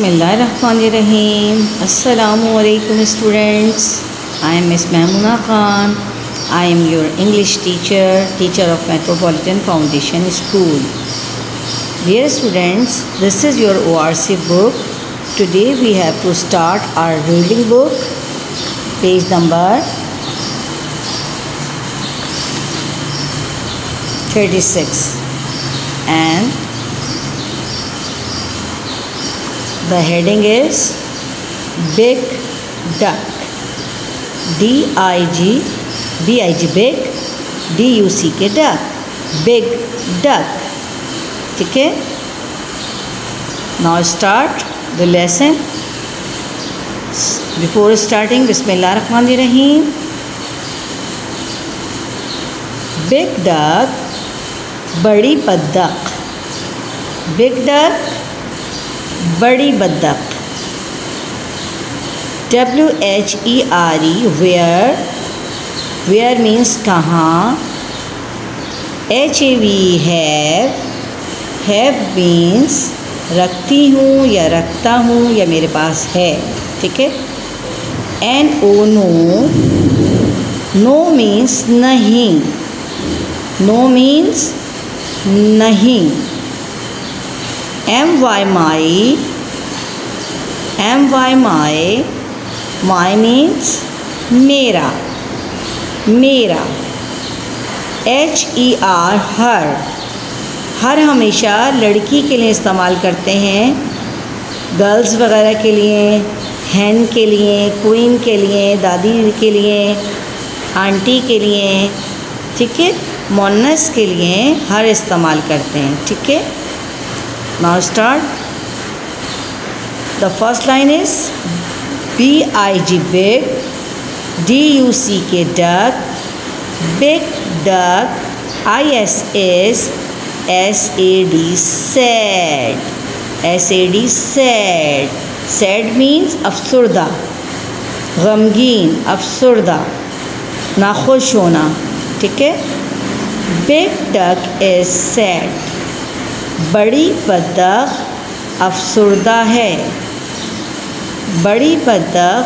बिस्मिल्लाहिर्रहमानिर्रहीम। अस्सलामुअलैकुम students, I am miss Mahmuna Khan. I am your English teacher of metropolitan foundation school. Dear students, this is your ORC book. Today we have to start our reading book, page number 36, and the heading is Big Duck. D-I-G, B-I-G, big, D-U-C-K, duck, big duck. ठीक है? Now start the lesson. Before starting, Bismillahirrahmanirrahim. Big duck, बड़ी बत्तख. Big duck, बड़ी बत्तख. W-H-E-R-E, where means कहाँ. H-A-V, have means रखती हूँ या रखता हूँ या मेरे पास है. ठीक है. N-O, no means नहीं. No means नहीं. M-Y, my means मेरा. H-E-R, हर हमेशा लड़की के लिए इस्तेमाल करते हैं. गर्ल्स वगैरह के लिए, हैन के लिए, क्वीन के लिए, दादी के लिए, आंटी के लिए. ठीक है. मोनस के लिए हर इस्तेमाल करते हैं. ठीक है. Now start. The first line is B-I-G, big, D-U-C-K, duck, big duck, I-S-S, S-A-D, sad, S-A-D, sad. Sad means अफसुर्दा, गमगीन, अफसुर्दा, नाखुश होना. ठीक है. Big duck is sad, बड़ी बत्तख अफसुर्दा है. बड़ी बत्तख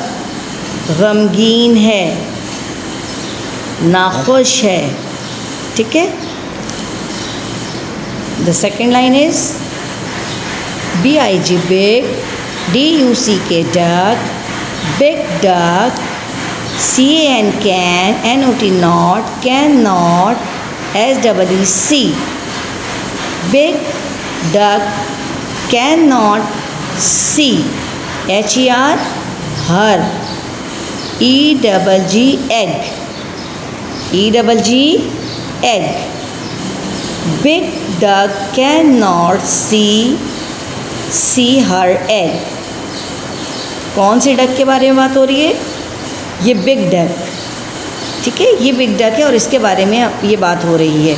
गमगीन है, नाखुश है. ठीक है. The second line is B-I-G, big, D-U-C-K, duck, big duck, C-A-N, can, N-O-T, not, cannot, S-E-E-C. Big duck cannot see. H-E-R, her. E-double-G, egg. E-double-G, egg. Big duck cannot see her egg. कौन से duck के बारे में बात हो रही है? ये बिग डक. ठीक है. ये बिग डक है और इसके बारे में ये बात हो रही है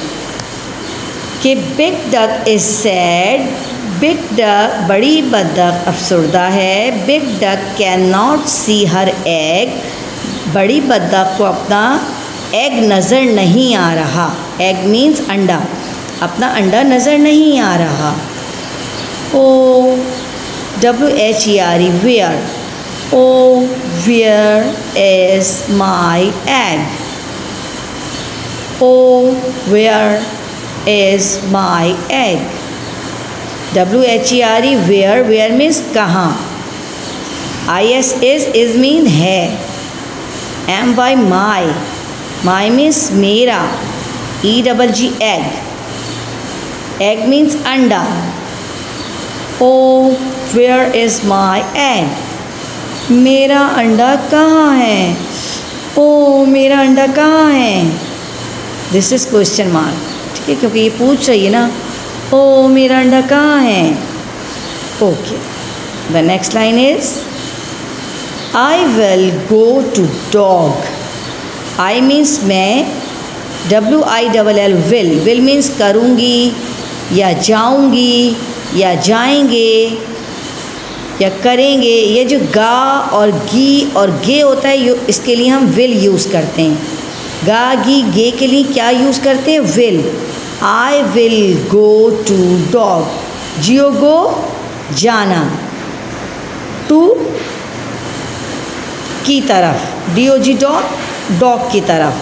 कि big duck is sad. Big duck, बड़ी बत्तख अफसुर्दा है. Big duck can not see her egg, बड़ी बत्तख को अपना एग नज़र नहीं आ रहा. एग मीन्स अंडा. अपना अंडा नज़र नहीं आ रहा. Oh W-H-E-R-E, where. Oh where is my egg. Oh where is my egg. W-H-E-R-E, where means कहाँ. I-S is मीन है. M-Y, my मीन्स मेरा. E-double-G, egg. Egg means अंडा. Oh, where is my egg? मेरा अंडा कहाँ है? Oh, मेरा अंडा कहाँ है? This is question mark. ठीक है, क्योंकि ये पूछ रही है ना. Oh, मेरा अंडा कहाँ है? Okay. The next line is I will go to dog. I means मैं. W-I-L-L, will means करूँगी या जाऊँगी या जाएंगे या करेंगे. ये जो गा और गी और गे होता है, इसके लिए हम विल यूज़ करते हैं. गा गी गे के लिए क्या यूज़ करते हैं? Will. I will go to dog. जियो गो जाना. टू की तरफ, DOG डॉग, डॉग की तरफ।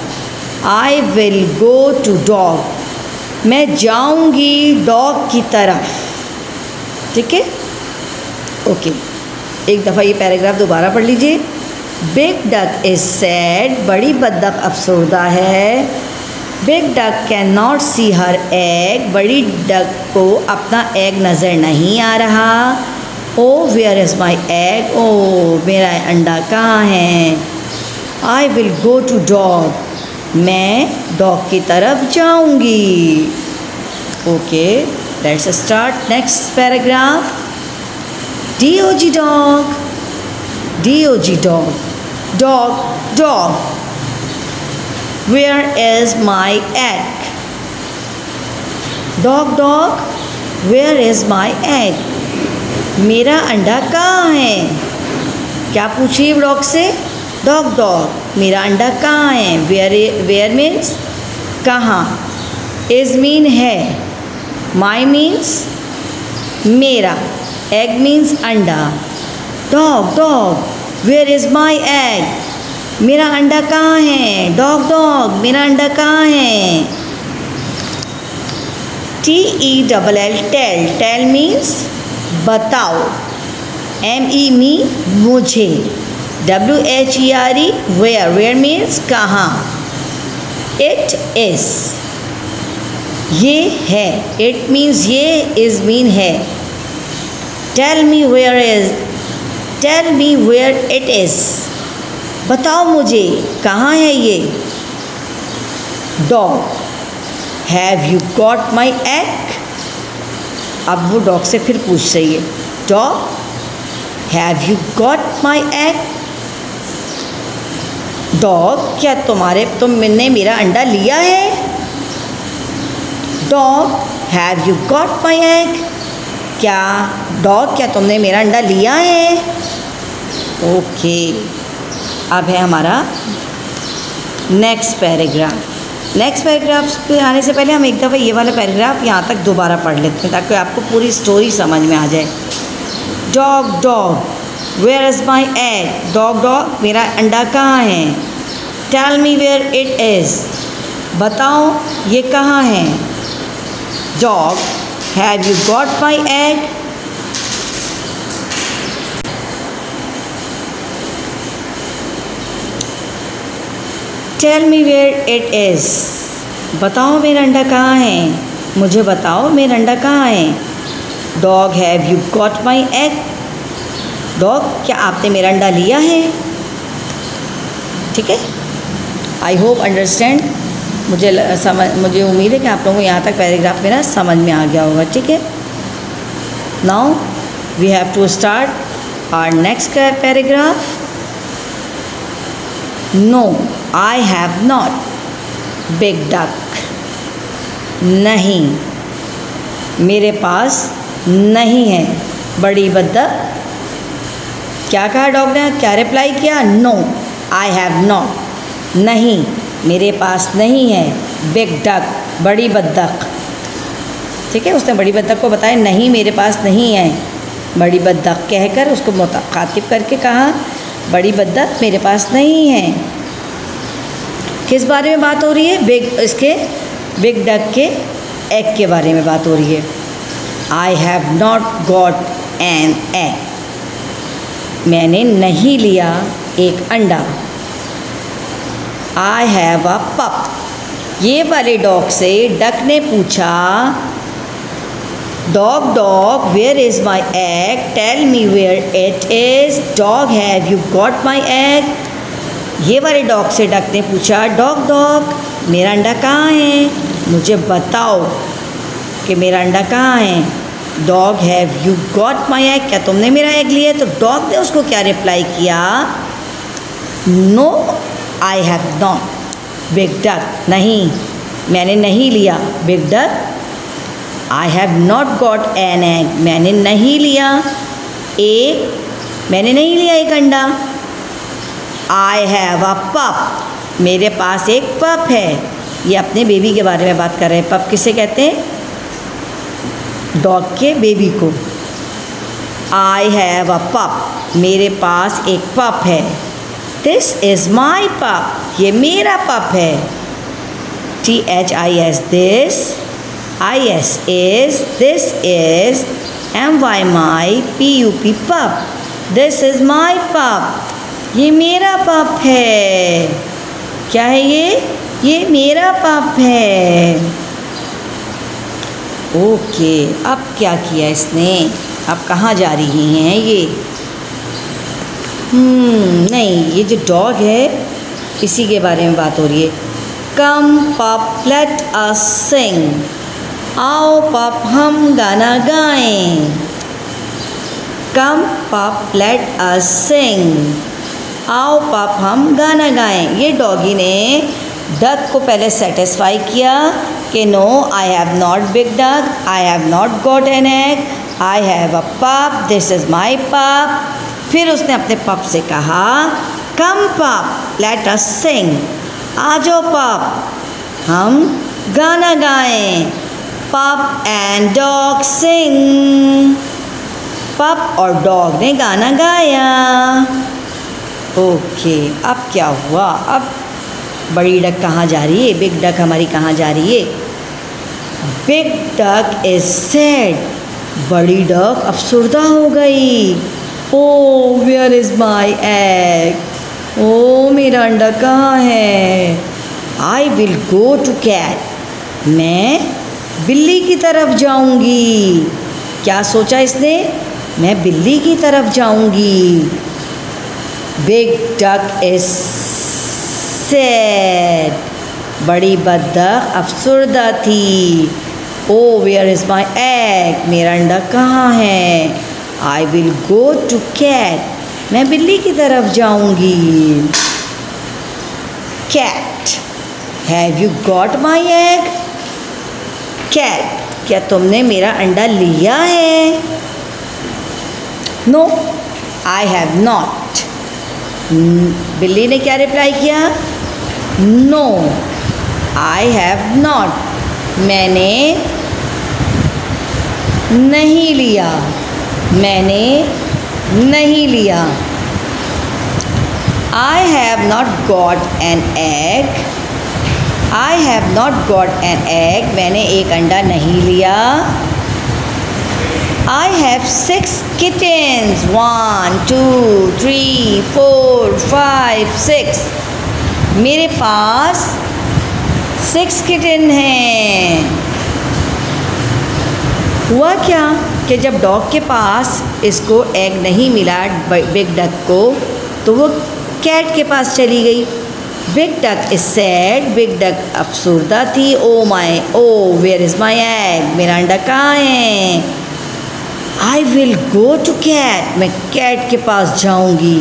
I will go to dog, मैं जाऊंगी डॉग की तरफ। ठीक है, ओके। एक दफ़ा ये पैराग्राफ दोबारा पढ़ लीजिए। बिग डक इज़ सैड, बड़ी बत्तख अफसरदा है। Big duck can not see her egg, बड़ी डक को अपना एग नज़र नहीं आ रहा। Oh where is my egg, ओ मेरा अंडा कहाँ है। I will go to dog, मैं डॉग की तरफ जाऊंगी। Okay, let's start next paragraph. DOG dog, DOG dog, dog dog, where is my egg. Dog dog, where is my egg, मेरा अंडा कहाँ है। क्या पूछिए डॉग से, डॉग डॉग, मेरा अंडा कहाँ है। वेयर मीन्स कहाँ, इज़ मीन है, माई मीन्स मेरा, एग मीन्स अंडा। Dog dog, where is my egg, मेरा अंडा कहाँ है। डॉग डॉग, मेरा अंडा कहाँ है। TELL, टेल, टेल मीन्स बताओ। ME मीन मुझे। WHERE, वेयर, वेयर मीन्स कहाँ। इट इज़, ये है, इट मीन्स ये, इज़ मीन है। Tell me where is, tell me where it is, बताओ मुझे कहाँ है ये। Dog, have you got my egg, अब वो डॉग से फिर पूछ रही है। Dog, have you got my egg, dog क्या तुमने मेरा अंडा लिया है। Dog, have you got my egg, क्या डॉग क्या तुमने मेरा अंडा लिया है। ओके, अब है हमारा नेक्स्ट पैराग्राफ। नेक्स्ट पैराग्राफ पे आने से पहले हम एक दफ़ा ये वाला पैराग्राफ यहाँ तक दोबारा पढ़ लेते हैं ताकि आपको पूरी स्टोरी समझ में आ जाए। Dog dog, where is my egg, dog dog, मेरा अंडा कहाँ है। Tell me where it is, बताओ ये कहाँ है। Dog, have you got my egg, tell me where it is, बताओ मेरा अंडा कहाँ है, मुझे बताओ मेरा अंडा कहाँ है। Dog, have you got my egg, dog क्या आपने मेरा अंडा लिया है। ठीक है, आई होप अंडरस्टैंड, मुझे उम्मीद है कि आप लोगों को यहाँ तक पैराग्राफ मेरा समझ में आ गया होगा। ठीक है, now we have to start our next paragraph. No I have not. Big duck, नहीं, मेरे पास नहीं है। बड़ी बत्तख, क्या कहा डॉग ने, क्या रिप्लाई किया। नो आई हैव नॉट, नहीं मेरे पास नहीं है। बिग डक, बड़ी बत्तख। ठीक है, उसने बड़ी बत्तख को बताया नहीं मेरे पास नहीं है। बड़ी बत्तख कहकर उसको मुखातिब करके कहा बड़ी बत्तख मेरे पास नहीं है। किस बारे में बात हो रही है, बिग डक के एग के बारे में बात हो रही है। आई have not got an egg, मैंने नहीं लिया एक अंडा। आई हैव अ पप, ये वाले डॉग से डक ने पूछा dog dog where is my egg, tell me where it is. Dog, have you got my egg, ये वाले डॉग से डक ने पूछा डॉग डॉग मेरा अंडा कहाँ है, मुझे बताओ कि मेरा अंडा कहाँ है। Dog, have you got my egg, क्या तुमने मेरा एग लिया है। तो डॉग ने उसको क्या रिप्लाई किया, no I have not. Big duck, नहीं मैंने नहीं लिया। Big duck, I have not got an egg, मैंने नहीं लिया मैंने नहीं लिया एक अंडा। आई हैव अ पप, मेरे पास एक पप है। ये अपने बेबी के बारे में बात कर रहे हैं। पप किसे कहते हैं, डॉग के बेबी को। आई हैव अ पप, मेरे पास एक पप है। दिस इज़ माई पप, ये मेरा पप है। THIS this, IS is, this is, MY my, PUP pup, this is my pup, ये मेरा पप है। क्या है ये मेरा पप है। ओके, अब क्या किया इसने, अब कहाँ जा रही हैं ये? नहीं, ये जो डॉग है इसी के बारे में बात हो रही है। कम पप लेट अस सिंग, आओ पप हम गाना गाएं। कम पप लेट अस सिंग, आओ पप हम गाना गाएं। ये डॉगी ने डक को पहले सेटिस्फाई किया कि no, I have not big duck, I have not got an egg, I have a pup, this is my पप। फिर उसने अपने पप से कहा, कम पप लेट अस सिंग, आ जाओ पप हम गाना गाएं। पप एंड डॉग सिंग, पप और डॉग ने गाना गाया। ओके, अब क्या हुआ? अब बड़ी डक कहाँ जा रही है? बिग डक हमारी कहाँ जा रही है? बिग डक इज सैड, बड़ी डक अफसुर्दा हो गई। Oh where is my egg, ओ मेरा अंडा कहाँ है? I will go to cat, मैं बिल्ली की तरफ जाऊंगी। क्या सोचा इसने? मैं बिल्ली की तरफ जाऊंगी। बिग डक इज सैड, बड़ी बद्दक अफसुर्दा थी। Oh where is my egg, मेरा अंडा कहाँ है? I will go to cat, मैं बिल्ली की तरफ जाऊंगी। Cat, have you got my egg? Cat, क्या तुमने मेरा अंडा लिया है? No, I have not. बिल्ली ने क्या रिप्लाई किया? नो, आई हैव नॉट, मैंने नहीं लिया, मैंने नहीं लिया। आई have not got an egg, I have not got an egg, मैंने एक अंडा नहीं लिया। आई हैव 6 kittens, 1 2 3 4 5 6, मेरे पास 6 किटन हैं। हुआ क्या कि जब डॉग के पास इसको एग नहीं मिला बिग डक को, तो वो कैट के पास चली गई। Big duck is sad, big duck अफसुर्दा थी। Oh my, oh where is my egg, मेरा अंडा कहाँ है? I will go to cat, मैं कैट के पास जाऊंगी।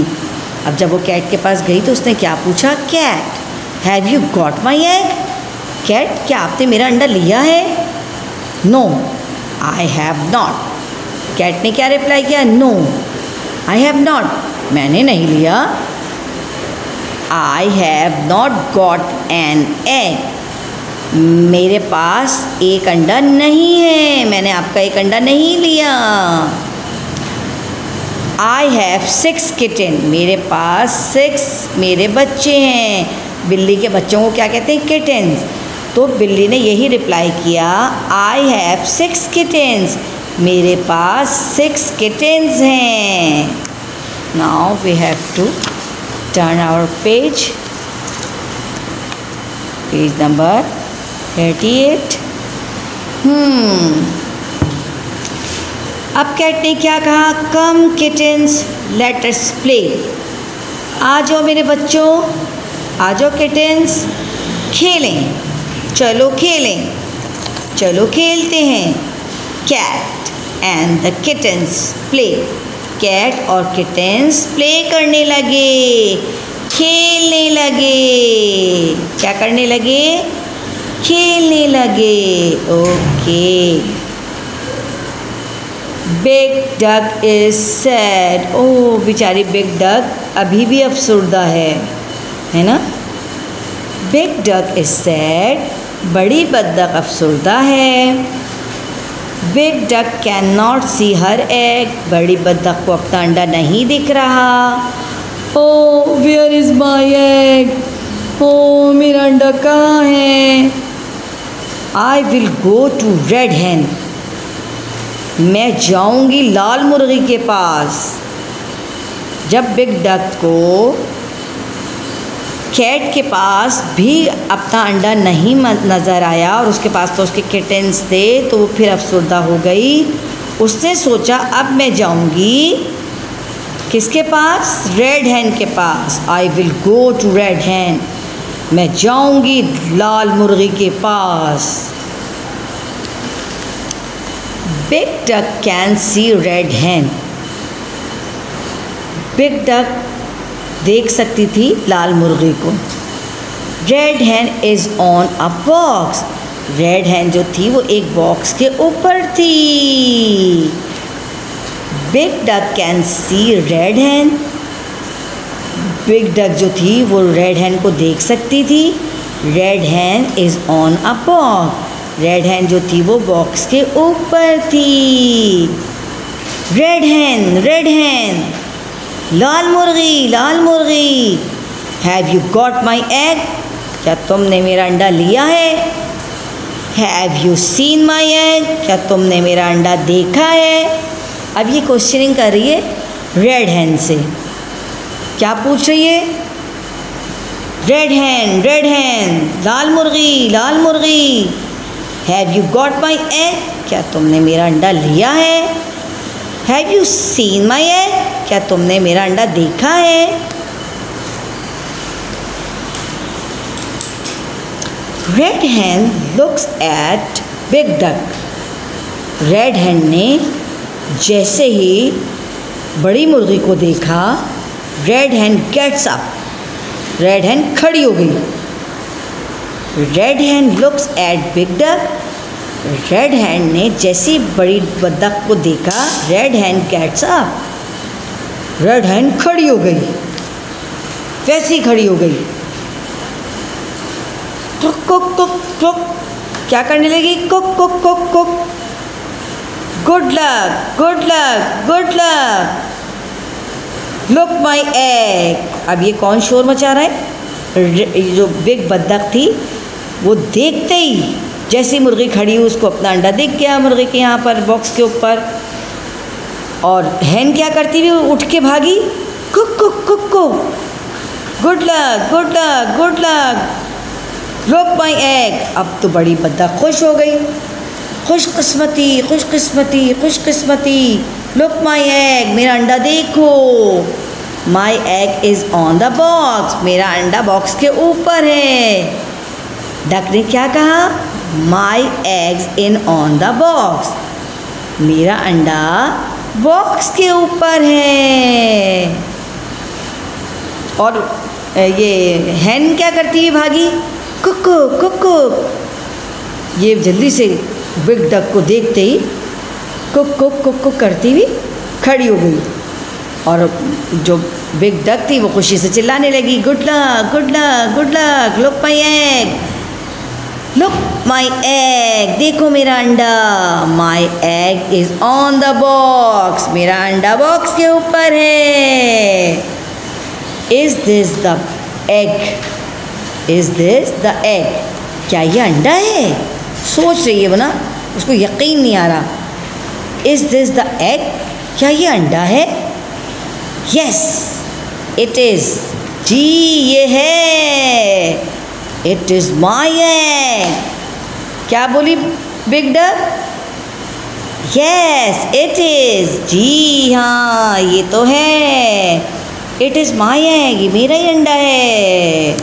अब जब वो कैट के पास गई तो उसने क्या पूछा? Cat, have you got my egg? Cat, क्या आपने मेरा अंडा लिया है? No, I have not. Cat ने क्या रिप्लाई किया? नो, आई हैव नॉट, मैंने नहीं लिया। आई have not got an egg, मेरे पास एक अंडा नहीं है, मैंने आपका एक अंडा नहीं लिया। आई हैव 6 किटन, मेरे पास 6 मेरे बच्चे हैं। बिल्ली के बच्चों को क्या कहते हैं? किटन्स। तो बिल्ली ने यही रिप्लाई किया, आई हैव 6 किटन्स, मेरे पास 6 किटन्स हैं। Now we have to turn our page, page number 38। अब कैट ने क्या कहा? Come kittens let us play, आ जाओ मेरे बच्चों, आ जाओ किटन्स, खेलें, चलो खेलें, चलो खेलते हैं। Cat and the kittens play, cat और किटन्स प्ले करने लगे, खेलने लगे। क्या करने लगे? खेलने लगे। Okay. Big duck is sad, oh बेचारी बिग डक अभी भी अफसुर्दा है ना? बिग डक इज सैड, बड़ी बद्दक अफसुर्दा है। Big duck can not see her egg, बड़ी बतख को अपना अंडा नहीं दिख रहा। Oh where is my egg, ओ मेरा अंडा कहाँ है। I will go to red hen, मैं जाऊंगी लाल मुर्गी के पास। जब बिग डक को कैट के पास भी अपना अंडा नहीं नज़र आया और उसके पास तो उसके किटन्स थे, तो वो फिर अफसरदा हो गई। उसने सोचा अब मैं जाऊंगी किसके पास, रेड hen के पास। I will go to red hen, मैं जाऊंगी लाल मुर्गी के पास। Big duck can see red hen, big duck देख सकती थी लाल मुर्गी को। Red hen is on a box, red hen जो थी वो एक बॉक्स के ऊपर थी। Big duck can see red hen, big duck जो थी वो रेड hen को देख सकती थी। Red hen is on a box, red hen जो थी वो बॉक्स के ऊपर थी। रेड hen, लाल मुर्गी, have you got my egg, क्या तुमने मेरा अंडा लिया है। Have you seen my egg, क्या तुमने मेरा अंडा देखा है। अब ये क्वेश्चनिंग कर रही है रेड hen से। क्या पूछ रही है, रेड hen, लाल मुर्गी, have you got my egg, क्या तुमने मेरा अंडा लिया है। Have you seen my egg, क्या तुमने मेरा अंडा देखा है। Red hen looks at big duck, red hen ने जैसे ही बड़ी मुर्गी को देखा, red hen gets up, red hen खड़ी हो गई। Red hen looks at big duck, red hen ने जैसी बड़ी बतख को देखा, red hen gets up, red hen खड़ी हो गई, वैसी खड़ी हो गई। कुक कुक कुक कुक, क्या करने लगी, cook cook cook cook. Good luck, look my egg. अब ये कौन शोर मचा रहा है, जो बिग बतख थी वो देखते ही जैसी मुर्गी खड़ी हुई उसको अपना अंडा दिख गया मुर्गी के यहाँ पर बॉक्स के ऊपर। और hen क्या करती हुई उठ के भागी, cook cook cook cook, good luck, look my egg. अब तो बड़ी बतख खुश हो गई, खुशकिस्मती, लुक माई एग, मेरा अंडा देखो। My egg is on the box, मेरा अंडा बॉक्स के ऊपर है। डक ने क्या कहा, माई eggs in on the box, मेरा अंडा बॉक्स के ऊपर है। और ये hen क्या करती हुई भागी, कुकू कुकू। ये जल्दी से बिग डक को देखते ही कुक कुक कुक कुक करती हुई खड़ी हो गई। और जो बिग डक थी वो खुशी से चिल्लाने लगी, good luck, look my egg, look my egg, देखो मेरा अंडा। My egg is on the box, मेरा अंडा बॉक्स के ऊपर है। इज़ दिस द एग, क्या ये अंडा है। सोच रही है वो ना, उसको यकीन नहीं आ रहा। इज़ दिस द एग, क्या ये अंडा है। यस इट इज़, जी ये है। इट इज़ माई एग, क्या बोली big duck, yes it is, जी हाँ ये तो है। इट इज़ माई एग, ये मेरा ही अंडा है।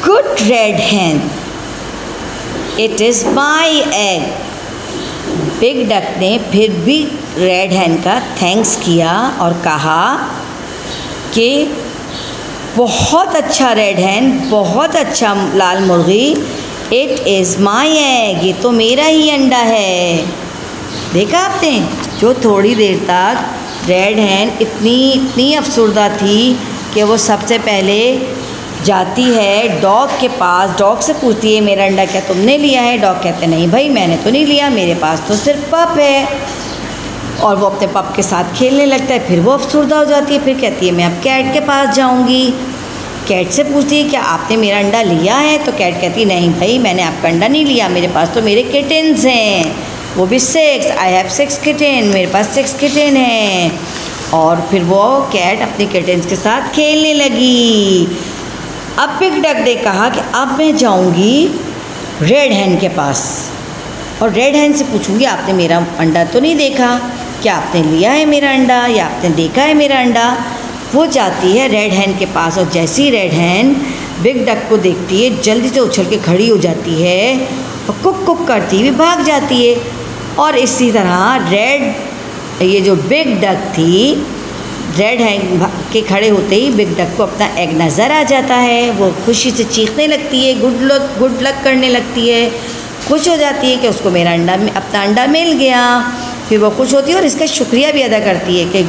Good red hen, it is my egg. Big duck ने फिर भी रेड hen का थैंक्स किया और कहा कि बहुत अच्छा रेड hen, बहुत अच्छा लाल मुर्गी, इट इज़ माई एग, ये तो मेरा ही अंडा है। देखा आपने, जो थोड़ी देर तक रेड hen इतनी अफसरदा थी कि वो सबसे पहले जाती है डॉग के पास, डॉग से पूछती है मेरा अंडा क्या तुमने लिया है? डॉग कहते हैं नहीं भाई मैंने तो नहीं लिया, मेरे पास तो सिर्फ पप है। और वो अपने पप के साथ खेलने लगता है। फिर वो अफसरदा हो जाती है, फिर कहती है मैं अब कैट के पास जाऊंगी। कैट से पूछती है क्या आपने मेरा अंडा लिया है? तो कैट कहती है नहीं भाई मैंने आपका अंडा नहीं लिया, मेरे पास तो मेरे किटन्स हैं, वो भी 6, आई हैव 6 किटन, मेरे पास 6 किटन हैं। और फिर वो कैट अपने किटन्स के साथ खेलने लगी। अब बिग डक ने कहा कि अब मैं जाऊंगी रेड हैन के पास और रेड हैन से पूछूंगी आपने मेरा अंडा तो नहीं देखा, क्या आपने लिया है मेरा अंडा या आपने देखा है मेरा अंडा? वो जाती है रेड हैन के पास और जैसी ही रेड हैन बिग डक को देखती है जल्दी से उछल के खड़ी हो जाती है और कुक कुक करती हुई भाग जाती है। और इसी तरह ये जो बिग डक थी, रेड हैन के खड़े होते ही बिग डक को अपना एग नज़र आ जाता है। वो खुशी से चीखने लगती है, गुड लक करने लगती है, खुश हो जाती है कि उसको अपना अंडा मिल गया। फिर वो खुश होती है और इसका शुक्रिया भी अदा करती है कि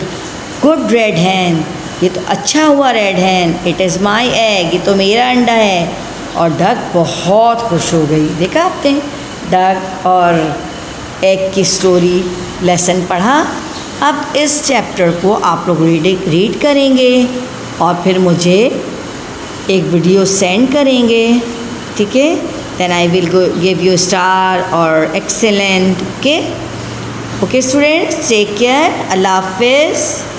गुड रेड हैन, ये तो अच्छा हुआ red hen, it is my egg, ये तो मेरा अंडा है। और डक बहुत खुश हो गई। देखा आपने डक और एग की स्टोरी, लेसन पढ़ा। अब इस चैप्टर को आप लोग रीड करेंगे और फिर मुझे एक वीडियो सेंड करेंगे, ठीक है? Then I will give you star और excellent. Okay students, take care, अल्लाह हाफिज़।